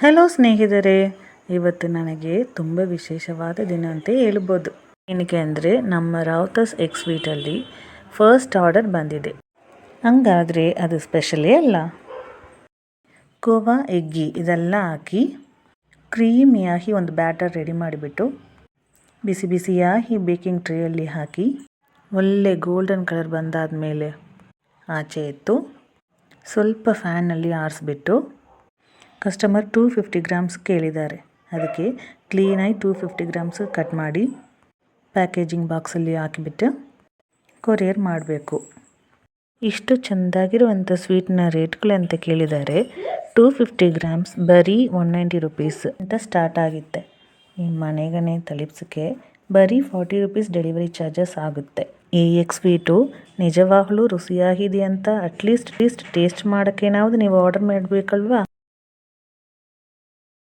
Hello ಸ್ನೇಹಿತರೆ, ಇವತ್ತು ನನಗೆ ತುಂಬ ವಿಶೇಷವಾದ ದಿನ ಅಂತ ಹೇಳ್ಬೋದು. ಏನಕ್ಕೆ ಅಂದರೆ ನಮ್ಮ ರಾವತಸ್ ಎಗ್ ಸ್ವೀಟಲ್ಲಿ ಫಸ್ಟ್ ಆರ್ಡರ್ ಬಂದಿದೆ. ಹಂಗಾದರೆ ಅದು ಸ್ಪೆಷಲೇ ಅಲ್ಲ. ಕೋವಾ, ಎಗ್ಗಿ ಇದೆಲ್ಲ ಹಾಕಿ ಕ್ರೀಮಿಯಾಗಿ ಒಂದು ಬ್ಯಾಟರ್ ರೆಡಿ ಮಾಡಿಬಿಟ್ಟು ಬಿಸಿ ಬಿಸಿಯಾಗಿ ಬೇಕಿಂಗ್ ಟ್ರೇಯಲ್ಲಿ ಹಾಕಿ ಒಳ್ಳೆ ಗೋಲ್ಡನ್ ಕಲರ್ ಬಂದಾದ ಮೇಲೆ ಆಚೆ ಎತ್ತು ಸ್ವಲ್ಪ ಫ್ಯಾನಲ್ಲಿ ಆರಿಸ್ಬಿಟ್ಟು ಕಸ್ಟಮರ್ 250 ಗ್ರಾಮ್ಸ್ ಕೇಳಿದ್ದಾರೆ. ಅದಕ್ಕೆ ಕ್ಲೀನಾಗಿ 250 ಗ್ರಾಮ್ಸ್ ಕಟ್ ಮಾಡಿ ಪ್ಯಾಕೇಜಿಂಗ್ ಬಾಕ್ಸಲ್ಲಿ ಹಾಕಿಬಿಟ್ಟು ಕೊರಿಯರ್ ಮಾಡಬೇಕು. ಇಷ್ಟು ಚೆಂದಾಗಿರುವಂಥ ಸ್ವೀಟ್ನ ರೇಟ್ಗಳು ಅಂತ ಕೇಳಿದ್ದಾರೆ. 250 ಗ್ರಾಮ್ಸ್ ಬರೀ 190 ರುಪೀಸ್ ಅಂತ ಸ್ಟಾರ್ಟ್ ಆಗುತ್ತೆ. ನಿಮ್ಮ ಮನೆಗೇ ತಲುಪಿಸೋಕ್ಕೆ ಬರೀ 40 ರುಪೀಸ್ ಡೆಲಿವರಿ ಚಾರ್ಜಸ್ ಆಗುತ್ತೆ. ಈ ಎಗ್ ಸ್ವೀಟು ನಿಜವಾಗ್ಲೂ ರುಚಿಯಾಗಿದೆ ಅಂತ ಅಟ್ಲೀಸ್ಟ್ ಟೇಸ್ಟ್ ಮಾಡೋಕ್ಕೇನಾவது ನೀವು ಆರ್ಡರ್ ಮಾಡಬೇಕಲ್ವಾ.